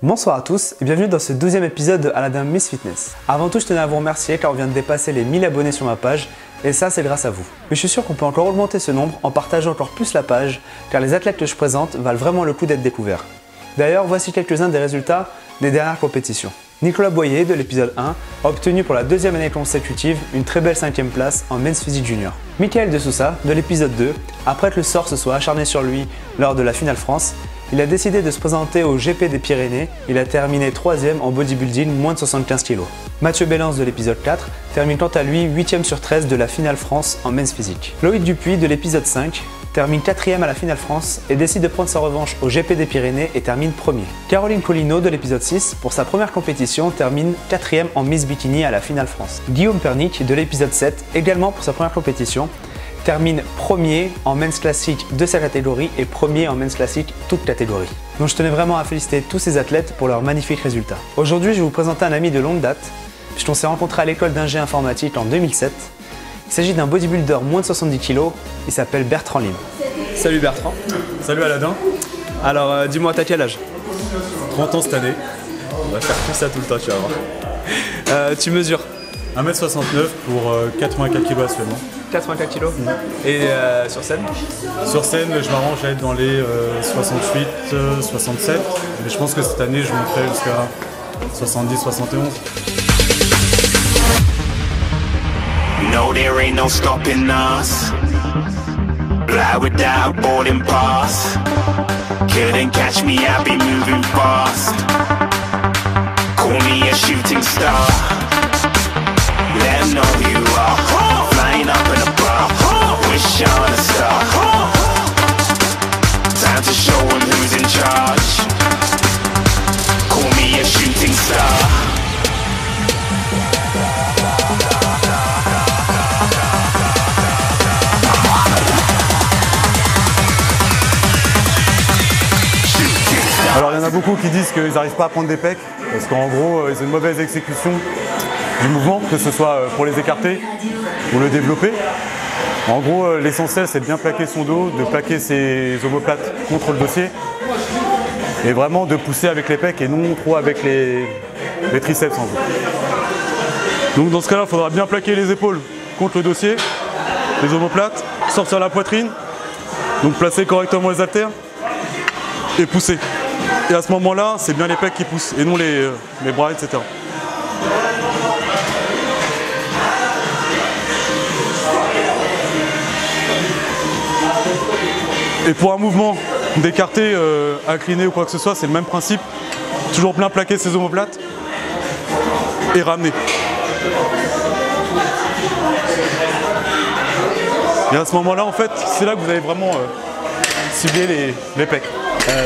Bonsoir à tous et bienvenue dans ce 12e épisode de Aladdin Miss Fitness. Avant tout, je tenais à vous remercier car on vient de dépasser les 1000 abonnés sur ma page et ça c'est grâce à vous. Mais je suis sûr qu'on peut encore augmenter ce nombre en partageant encore plus la page car les athlètes que je présente valent vraiment le coup d'être découverts. D'ailleurs, voici quelques-uns des résultats des dernières compétitions. Nicolas Boyer de l'épisode 1 a obtenu pour la deuxième année consécutive une très belle 5e place en Men's Physique Junior. Michael de Sousa de l'épisode 2, après que le sort se soit acharné sur lui lors de la finale France, il a décidé de se présenter au GP des Pyrénées. Il a terminé 3e en bodybuilding, moins de 75 kg. Mathieu Bellance de l'épisode 4 termine quant à lui 8e sur 13 de la finale France en Men's Physique. Loïc Dupuis de l'épisode 5 termine 4e à la finale France et décide de prendre sa revanche au GP des Pyrénées et termine 1er. Caroline Collineau de l'épisode 6, pour sa première compétition, termine 4e en Miss Bikini à la finale France. Guillaume Pernic de l'épisode 7, également pour sa première compétition, termine 1er en Men's Classic de sa catégorie et 1er en Men's Classic toute catégorie. Donc je tenais vraiment à féliciter tous ces athlètes pour leurs magnifiques résultats. Aujourd'hui, je vais vous présenter un ami de longue date, puisqu'on s'est rencontré à l'école d'ingé informatique en 2007. Il s'agit d'un bodybuilder moins de 70 kg, il s'appelle Bertrand Lim. Salut Bertrand. Salut Aladdin. Alors dis-moi, t'as quel âge? 30 ans cette année. On va faire tout ça tout le temps, tu vas voir. Tu mesures 1m69 pour 84 kg actuellement. 84 kg. Et sur scène? Sur scène, je m'arrange à être dans les 68, 67. Mais je pense que cette année, je monterai jusqu'à 70, 71. No, there ain't no stopping us. Fly without boarding pass. Couldn't catch me, I'll be moving fast. Call me a shooting star. Let 'em know who you are. Flying up in a bar. Wish on a star. Time to show 'em who's in charge. Call me a shooting star. Alors il y en a beaucoup qui disent qu'ils n'arrivent pas à prendre des pecs parce qu'en gros ils ont une mauvaise exécution du mouvement, que ce soit pour les écarter ou le développer. En gros l'essentiel c'est de bien plaquer son dos, de plaquer ses omoplates contre le dossier et vraiment de pousser avec les pecs et non trop avec les triceps en gros. Donc dans ce cas là il faudra bien plaquer les épaules contre le dossier, les omoplates, sortir la poitrine, donc placer correctement les haltères et pousser. Et à ce moment-là, c'est bien les pecs qui poussent et non les bras, etc. Et pour un mouvement d'écarté, incliné ou quoi que ce soit, c'est le même principe. Toujours bien plaquer ses omoplates et ramener. Et à ce moment-là, en fait, c'est là que vous allez vraiment cibler les pecs.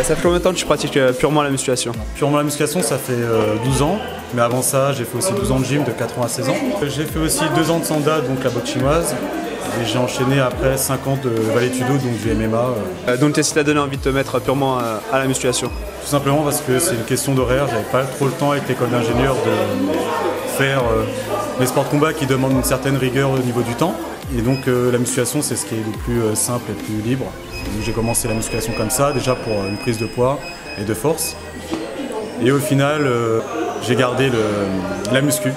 Ça fait combien de temps que tu pratiques purement la musculation? Purement la musculation, ça fait 12 ans. Mais avant ça, j'ai fait aussi 12 ans de gym, de 4 ans à 16 ans. J'ai fait aussi 2 ans de sanda, donc la boxe chinoise. Et j'ai enchaîné après 5 ans de Vale-Tudo, donc du MMA. Donc qu'est-ce qui t'a donné envie de te mettre purement à la musculation? Tout simplement parce que c'est une question d'horaire. J'avais pas trop le temps avec l'école d'ingénieur de faire les sports de combat qui demandent une certaine rigueur au niveau du temps. Et donc la musculation, c'est ce qui est le plus simple et le plus libre. Donc j'ai commencé la musculation comme ça, déjà pour une prise de poids et de force. Et au final, j'ai gardé la muscu.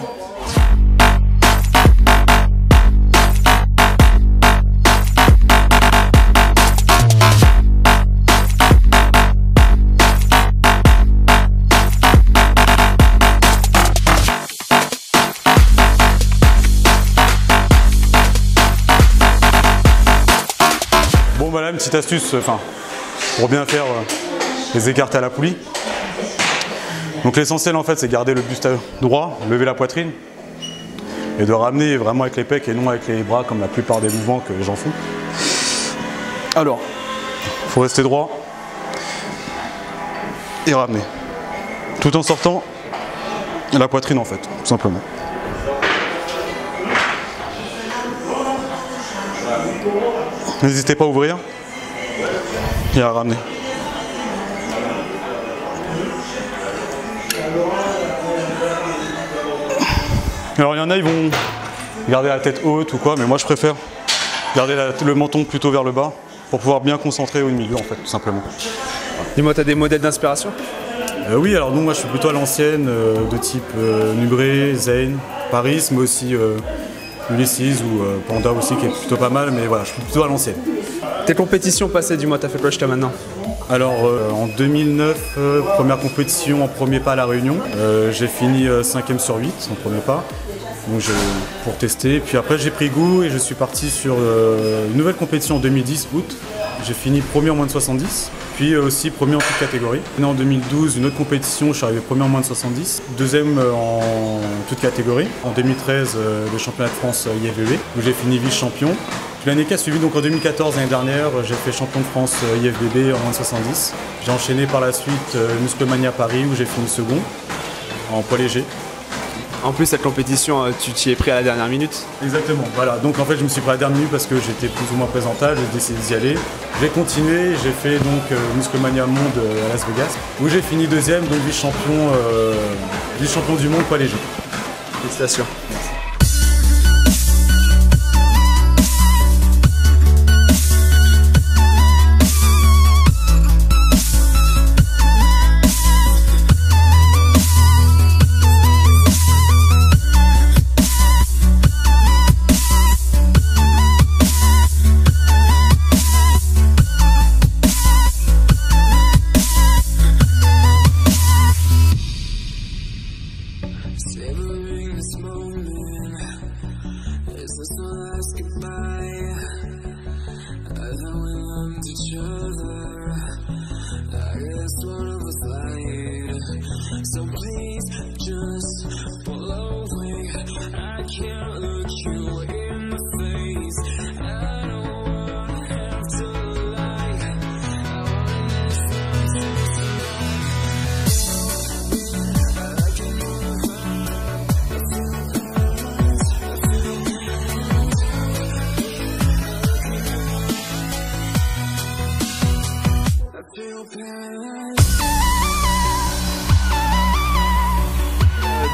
Bon voilà une petite astuce pour bien faire les écartés à la poulie. Donc l'essentiel en fait c'est garder le buste droit, lever la poitrine et de ramener vraiment avec les pecs et non avec les bras comme la plupart des mouvements que les gens font. Alors, il faut rester droit et ramener. Tout en sortant la poitrine en fait, tout simplement. N'hésitez pas à ouvrir et à ramener. Alors il y en a, ils vont garder la tête haute ou quoi, mais moi je préfère garder le menton plutôt vers le bas pour pouvoir bien concentrer au milieu en fait, tout simplement. Dis-moi, tu as des modèles d'inspiration? Oui, alors donc moi je suis plutôt à l'ancienne, de type Nubré, Zane, Paris, mais aussi Ulysses ou Panda aussi qui est plutôt pas mal, mais voilà, je suis plutôt à l'ancienne. Tes compétitions passées, dis-moi, t'as fait quoi jusqu'à maintenant? Alors en 2009, première compétition en premier pas à La Réunion, j'ai fini 5e sur 8 en premier pas, donc pour tester. Puis après j'ai pris goût et je suis parti sur une nouvelle compétition en 2010, août. J'ai fini premier en moins de 70, puis aussi premier en toute catégorie. Et en 2012, une autre compétition, je suis arrivé premier en moins de 70, deuxième en toute catégorie. En 2013, le championnat de France IFBB, où j'ai fini vice-champion. Puis l'année qui a suivi, donc en 2014, l'année dernière, j'ai fait champion de France IFBB en moins de 70. J'ai enchaîné par la suite Musclemania Paris, où j'ai fini second en poids léger. En plus, cette compétition, tu t'y es pris à la dernière minute. Exactement, voilà. Donc en fait, je me suis pris à la dernière minute parce que j'étais plus ou moins présentable, j'ai décidé d'y aller. J'ai continué, j'ai fait donc Musclemania Monde à Las Vegas, où j'ai fini deuxième, donc vice-champion du monde poids léger. Félicitations. Savoring this moment, is this the last goodbye? I thought we loved each other, I guess one of us lied. So please just pull away, I can't look you in the face. I don't wanna have to lie, I wanna miss the truth.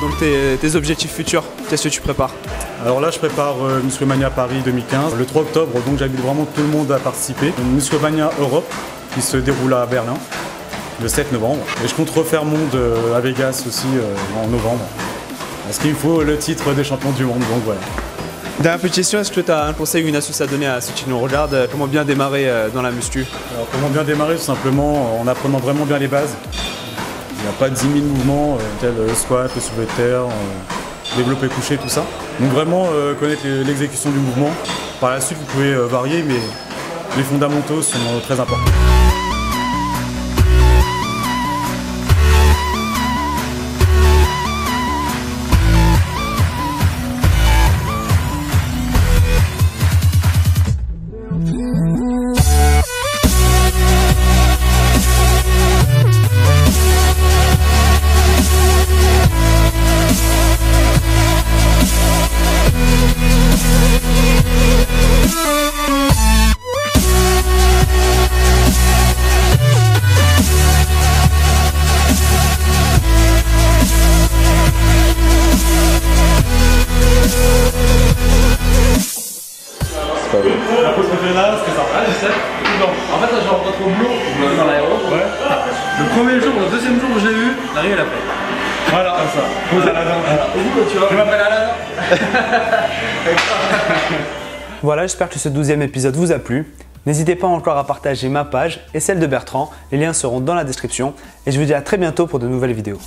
Donc tes objectifs futurs, qu'est-ce que tu prépares? Alors là, je prépare Musclemania Paris 2015, le 3 octobre, donc j'invite vraiment tout le monde à participer. Musclemania Europe, qui se déroule à Berlin, le 7 novembre. Et je compte refaire Monde à Vegas aussi en novembre. Parce qu'il me faut le titre des champions du monde, donc voilà. Dernière petite question, est-ce que tu as un conseil ou une astuce à donner à ceux qui nous regardent? Comment bien démarrer dans la muscu? Alors comment bien démarrer? Tout simplement en apprenant vraiment bien les bases. Il n'y a pas de 10 000 mouvements tels le squat, le soulevé de terre, développé couché, tout ça. Donc vraiment connaître l'exécution du mouvement. Par la suite, vous pouvez varier, mais les fondamentaux sont très importants. La pause que là, c'était ça. Ah, je sais. En fait, là, je rentre au boulot, je me dans l'aéroport. Ouais. Le premier jour, le deuxième jour où je l'ai vu, l'arrivée l'a fait. Voilà, comme ça. Pause à la dent. Et du coup, tu vois, je m'appelle Alain. Voilà, j'espère que ce 12e épisode vous a plu. N'hésitez pas encore à partager ma page et celle de Bertrand, les liens seront dans la description et je vous dis à très bientôt pour de nouvelles vidéos.